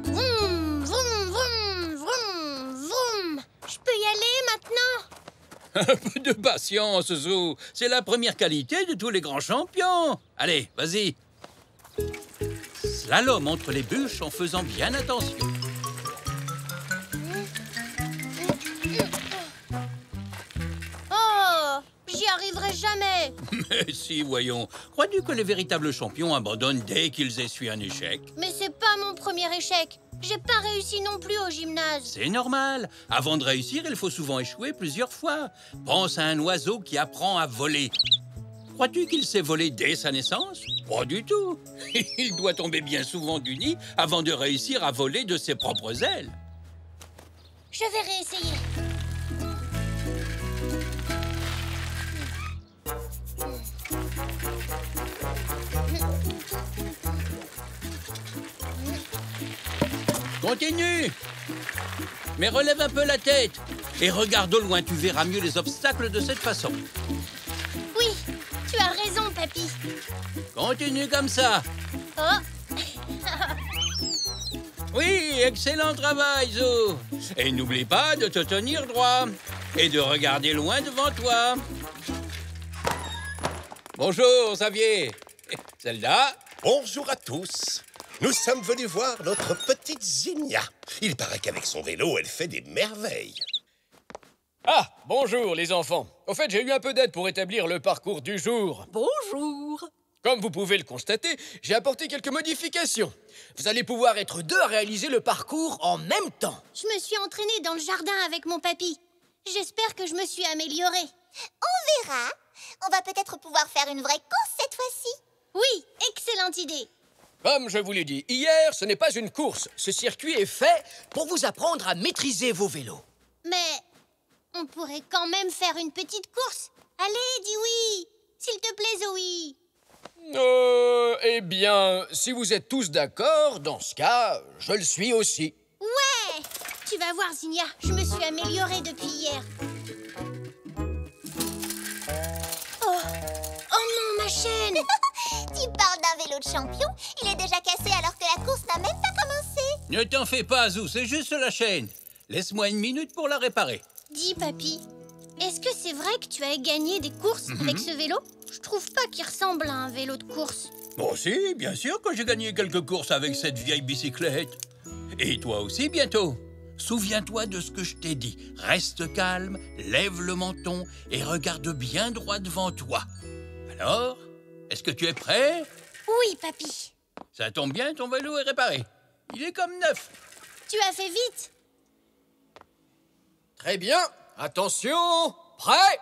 Vroom, vroom, vroom, vroom, vroom. Je peux y aller maintenant? Un peu de patience, Zou. C'est la première qualité de tous les grands champions. Allez, vas-y. Slalom entre les bûches en faisant bien attention. Oh, j'y arriverai jamais. Mais si, voyons. Crois-tu que les véritables champions abandonnent dès qu'ils essuient un échec? Mais c'est pas mon premier échec. J'ai pas réussi non plus au gymnase. C'est normal. Avant de réussir, il faut souvent échouer plusieurs fois. Pense à un oiseau qui apprend à voler. Crois-tu qu'il sait voler dès sa naissance? Pas du tout. Il doit tomber bien souvent du nid avant de réussir à voler de ses propres ailes. Je vais réessayer. Continue! Mais relève un peu la tête. Et regarde au loin, tu verras mieux les obstacles de cette façon. Oui, tu as raison, papy. Continue comme ça. Oh, Oui, excellent travail, Zou. Et n'oublie pas de te tenir droit. Et de regarder loin devant toi. Bonjour, Xavier. Zelda. Bonjour à tous. Nous sommes venus voir notre petite Zinnia. Il paraît qu'avec son vélo, elle fait des merveilles. Ah, bonjour les enfants. Au fait, j'ai eu un peu d'aide pour établir le parcours du jour. Bonjour. Comme vous pouvez le constater, j'ai apporté quelques modifications. Vous allez pouvoir être deux à réaliser le parcours en même temps. je me suis entraînée dans le jardin avec mon papy. J'espère que je me suis améliorée. On verra. On va peut-être pouvoir faire une vraie course cette fois-ci. Oui, excellente idée. Comme je vous l'ai dit hier, ce n'est pas une course. Ce circuit est fait pour vous apprendre à maîtriser vos vélos. Mais on pourrait quand même faire une petite course. Allez, dis oui. S'il te plaît, Zoé. Eh bien, si vous êtes tous d'accord, dans ce cas, je le suis aussi. Ouais. Tu vas voir, Zinnia, je me suis améliorée depuis hier. Oh non, ma chaîne. Tu parles d'un vélo de champion. Il est déjà cassé alors que la course n'a même pas commencé. Ne t'en fais pas, Zou, c'est juste la chaîne. Laisse-moi une minute pour la réparer. Dis, papy, est-ce que c'est vrai que tu as gagné des courses avec ce vélo? Je trouve pas qu'il ressemble à un vélo de course. Bon, si, bien sûr que j'ai gagné quelques courses avec cette vieille bicyclette. Et toi aussi, bientôt. Souviens-toi de ce que je t'ai dit. Reste calme, lève le menton et regarde bien droit devant toi. Alors, est-ce que tu es prêt? Oui, papy. Ça tombe bien, ton vélo est réparé. Il est comme neuf. Tu as fait vite. Très bien. Attention. Prêt?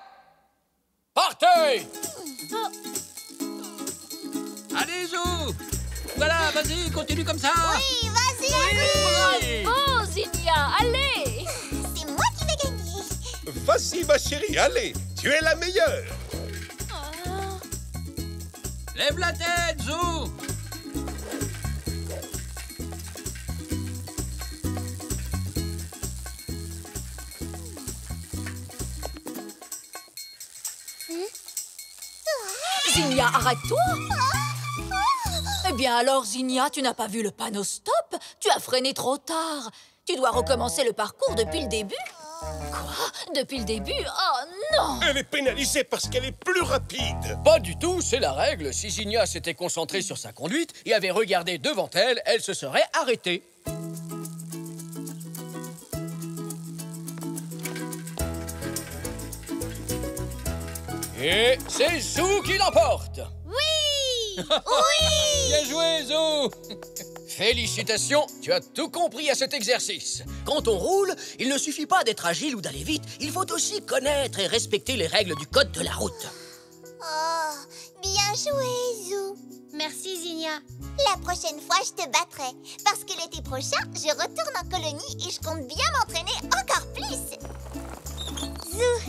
Partez! Allez, Zou! Voilà, vas-y, continue comme ça. Oui, vas-y. Oh, Zinnia, allez. C'est moi qui vais gagner. Vas-y, ma chérie, allez. Tu es la meilleure. Lève la tête, Zou! Zinnia, arrête-toi. Eh bien alors, Zinnia, tu n'as pas vu le panneau stop? Tu as freiné trop tard. Tu dois recommencer le parcours depuis le début. Quoi? Depuis le début? Oh Non! Elle est pénalisée parce qu'elle est plus rapide. Pas du tout, c'est la règle. Si Zinnia s'était concentrée sur sa conduite et avait regardé devant elle, elle se serait arrêtée. Et c'est Zou qui l'emporte. Oui! Oui! Bien joué, Zou! Félicitations, tu as tout compris à cet exercice. Quand on roule, il ne suffit pas d'être agile ou d'aller vite. Il faut aussi connaître et respecter les règles du code de la route. Oh, bien joué, Zou. Merci, Zinnia. La prochaine fois, je te battrai. Parce que l'été prochain, je retourne en colonie et je compte bien m'entraîner encore plus. Zou,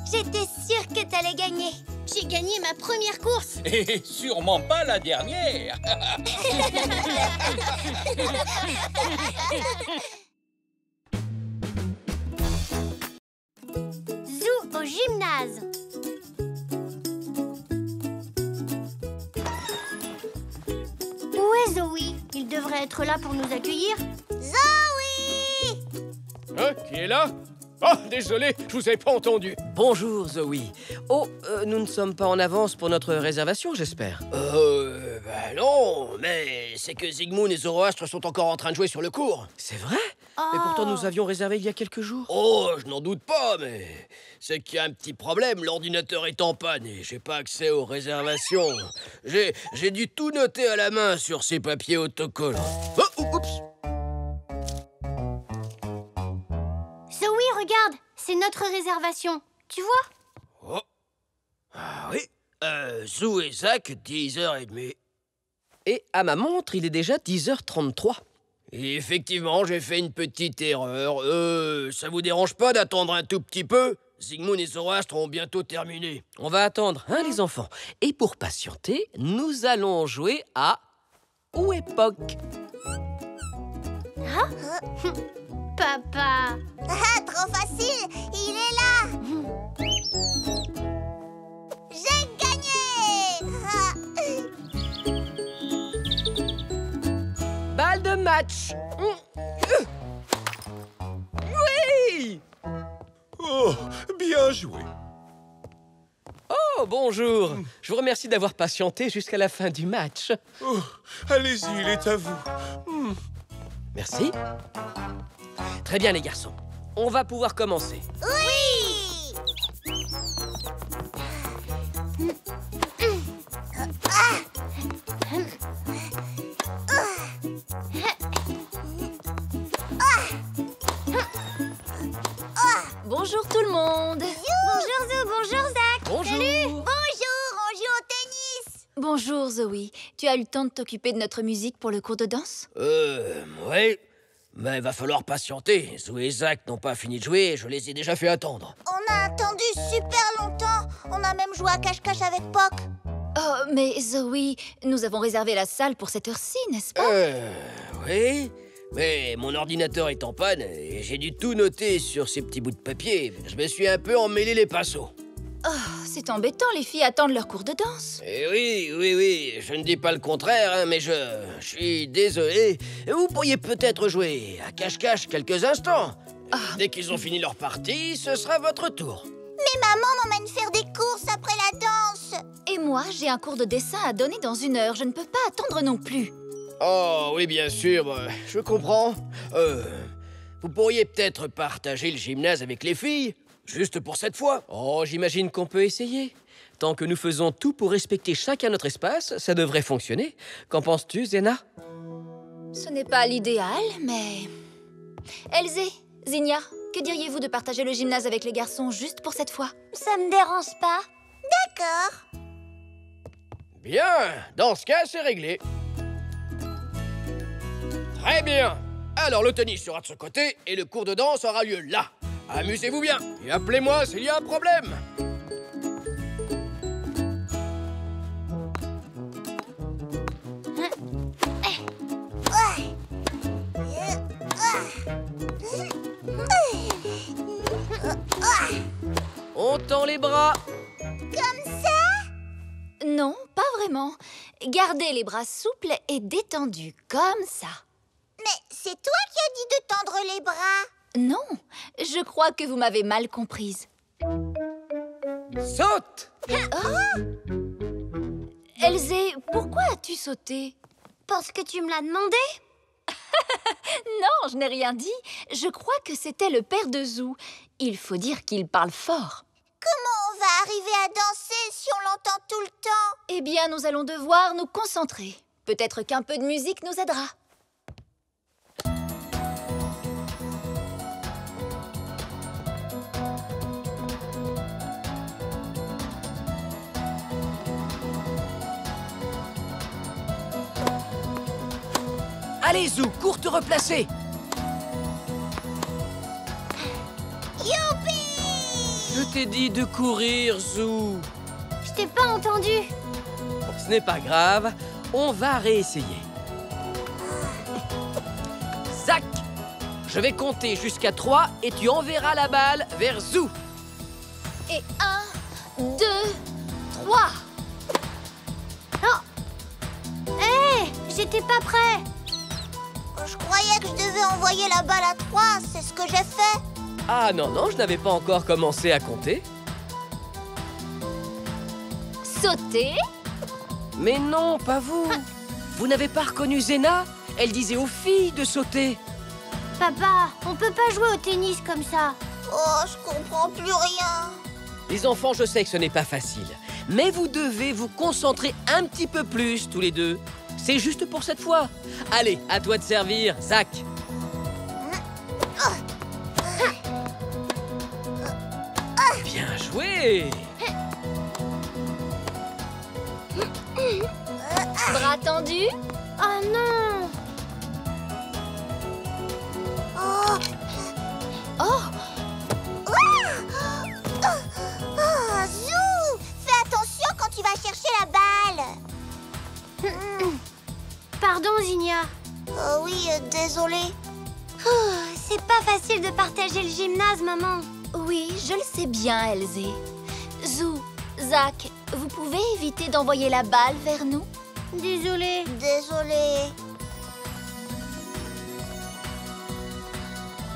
j'étais sûre que t'allais gagner. J'ai gagné ma première course. Et sûrement pas la dernière. Zou au gymnase. Où est Zoé? Il devrait être là pour nous accueillir. Zoé! Qui est là? Oh, désolé, je vous ai pas entendu. Bonjour, Zoé. Oh, nous ne sommes pas en avance pour notre réservation, j'espère. Bah non, mais c'est que Zygmunt et Zoroastre sont encore en train de jouer sur le cours. C'est vrai? Mais pourtant, nous avions réservé il y a quelques jours. Oh, je n'en doute pas, mais c'est qu'il y a un petit problème. L'ordinateur est en panne et j'ai pas accès aux réservations. J'ai dû tout noter à la main sur ces papiers autocollants. Oh, oups! Zoé, regarde, c'est notre réservation. Tu vois? Oh. Ah oui, Zou et Zach, 10h30. Et à ma montre, il est déjà 10h33. Et effectivement, j'ai fait une petite erreur. Ça vous dérange pas d'attendre un tout petit peu? Zygmunt et Zoroastre ont bientôt terminé. On va attendre, hein, les enfants. Et pour patienter, nous allons jouer à Où est Poc? Papa. Ah, trop facile! Il est là! J'ai gagné! Ah. Balle de match. Oui! Oh, bien joué. Oh, bonjour. Je vous remercie d'avoir patienté jusqu'à la fin du match. Oh, allez-y, il est à vous. Merci. Très bien, les garçons. On va pouvoir commencer. Oui! Bonjour tout le monde. Bonjour Zou, bonjour Zach. Bonjour. Bonjour, on joue au tennis! Bonjour Zoé. Tu as eu le temps de t'occuper de notre musique pour le cours de danse? Ouais. Mais va falloir patienter. Zou et Zach n'ont pas fini de jouer, je les ai déjà fait attendre. On a attendu super longtemps. On a même joué à cache-cache avec Poc. Oh, mais Zoé, nous avons réservé la salle pour cette heure-ci, n'est-ce pas? Oui. Mais mon ordinateur est en panne et j'ai dû tout noter sur ces petits bouts de papier. Je me suis un peu emmêlé les pinceaux. Oh, c'est embêtant, les filles attendent leur cours de danse. Eh oui, je ne dis pas le contraire, hein, mais je suis désolé. Vous pourriez peut-être jouer à cache-cache quelques instants. Dès qu'ils ont fini leur partie, ce sera votre tour. Mais maman m'emmène faire des courses après la danse. Et moi, j'ai un cours de dessin à donner dans 1 heure. Je ne peux pas attendre non plus. Oh, oui, bien sûr, je comprends. Vous pourriez peut-être partager le gymnase avec les filles, juste pour cette fois. Oh, j'imagine qu'on peut essayer. Tant que nous faisons tout pour respecter chacun notre espace, ça devrait fonctionner. Qu'en penses-tu, Zena? Ce n'est pas l'idéal, mais... Elzé, Zinnia, que diriez-vous de partager le gymnase avec les garçons juste pour cette fois? Ça me dérange pas. D'accord. Bien, dans ce cas, c'est réglé. Très bien. Alors, le tennis sera de ce côté et le cours de danse aura lieu là. Amusez-vous bien et appelez-moi s'il y a un problème. On tend les bras. Comme ça? Non, pas vraiment. Gardez les bras souples et détendus, comme ça. Mais c'est toi qui as dit de tendre les bras. Non, je crois que vous m'avez mal comprise. Saute! Elzé, pourquoi as-tu sauté? Parce que tu me l'as demandé. Non, je n'ai rien dit. Je crois que c'était le père de Zou. Il faut dire qu'il parle fort. Comment on va arriver à danser si on l'entend tout le temps? Eh bien, nous allons devoir nous concentrer. Peut-être qu'un peu de musique nous aidera. Allez, Zou, cours te replacer! Youpi! Je t'ai dit de courir, Zou. Je t'ai pas entendu. Ce n'est pas grave, on va réessayer. Zack, je vais compter jusqu'à 3 et tu enverras la balle vers Zou. Et 1, 2, 3. Hé, j'étais pas prêt. Je croyais que je devais envoyer la balle à 3, c'est ce que j'ai fait. Ah non, non, je n'avais pas encore commencé à compter. Sauter. Mais non, pas vous. Vous n'avez pas reconnu Zena? Elle disait aux filles de sauter. Papa, on peut pas jouer au tennis comme ça. Oh, je comprends plus rien. Les enfants, je sais que ce n'est pas facile. Mais vous devez vous concentrer un petit peu plus, tous les deux. C'est juste pour cette fois. Allez, à toi de servir, Zack. Bien joué. Bras tendus. Oh non. Oh. Oh, Oh, Zou, fais attention quand tu vas chercher la balle. Pardon, Zinnia. Oh oui, désolée. C'est pas facile de partager le gymnase, maman. oui, je le sais bien, Elzé. Zou, Zack, vous pouvez éviter d'envoyer la balle vers nous? Désolée. Désolée.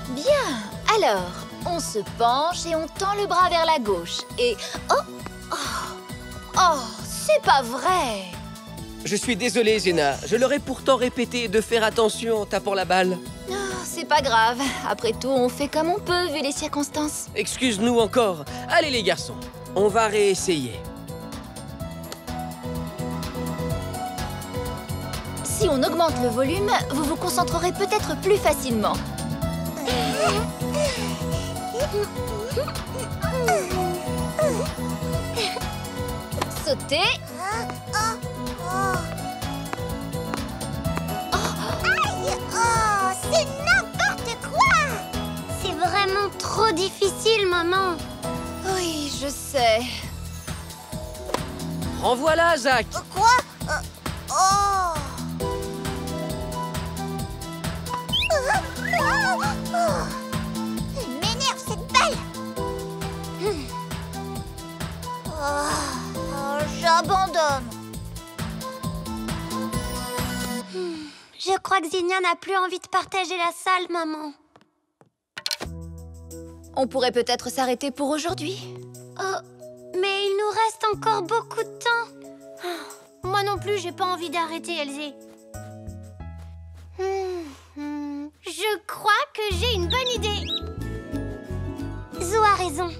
Bien, alors, on se penche et on tend le bras vers la gauche. Et... Oh, c'est pas vrai! Je suis désolé, Zena. Je leur ai pourtant répété de faire attention en tapant la balle. Oh, c'est pas grave. Après tout, on fait comme on peut, vu les circonstances. Excuse-nous encore. Allez, les garçons, on va réessayer. Si on augmente le volume, vous vous concentrerez peut-être plus facilement. Sauter. Aïe! Oh, c'est n'importe quoi! C'est vraiment trop difficile, maman. Oui, je sais. Renvoie-la, Zack. Quoi? Oh! Elle m'énerve, cette balle! J'abandonne. Je crois que Zinnia n'a plus envie de partager la salle, maman. On pourrait peut-être s'arrêter pour aujourd'hui. Oh, mais il nous reste encore beaucoup de temps. Moi non plus, j'ai pas envie d'arrêter, Elzé. Je crois que j'ai une bonne idée. Zou a raison.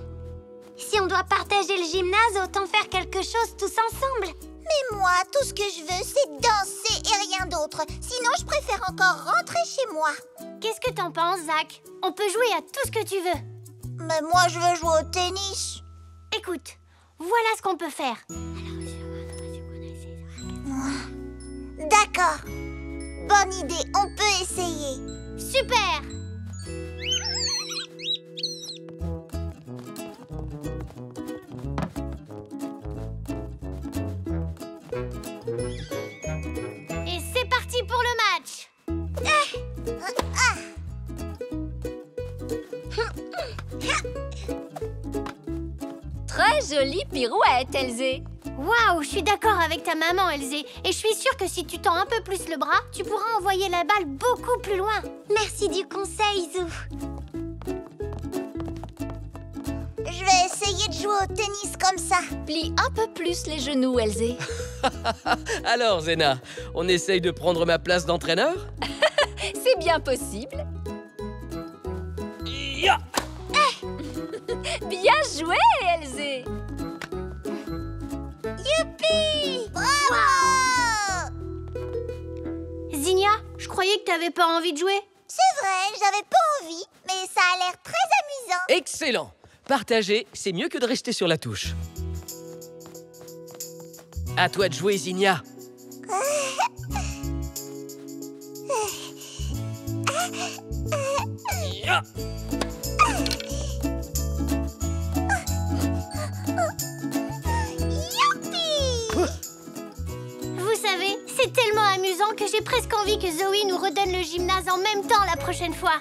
Si on doit partager le gymnase, autant faire quelque chose tous ensemble. Mais moi, tout ce que je veux, c'est danser et rien d'autre. Sinon, je préfère encore rentrer chez moi. Qu'est-ce que t'en penses, Zack? On peut jouer à tout ce que tu veux. Mais moi, je veux jouer au tennis. Écoute, voilà ce qu'on peut faire. D'accord. Bonne idée, on peut essayer. Super! Et c'est parti pour le match! Très jolie pirouette, Elzé. Waouh, je suis d'accord avec ta maman, Elzé. Et je suis sûre que si tu tends un peu plus le bras, tu pourras envoyer la balle beaucoup plus loin. Merci du conseil, Zou. Je vais essayer. essayer de jouer au tennis comme ça. Plie un peu plus les genoux, Elzé. Alors, Zena, on essaye de prendre ma place d'entraîneur? C'est bien possible. Ya! Bien joué, Elzé. Youpi! Bravo! Zinnia, je croyais que t'avais pas envie de jouer. C'est vrai, j'avais pas envie, mais ça a l'air très amusant. Excellent! Partager, c'est mieux que de rester sur la touche. À toi de jouer, Zinnia. Ya! Vous savez, c'est tellement amusant que j'ai presque envie que Zoé nous redonne le gymnase en même temps la prochaine fois.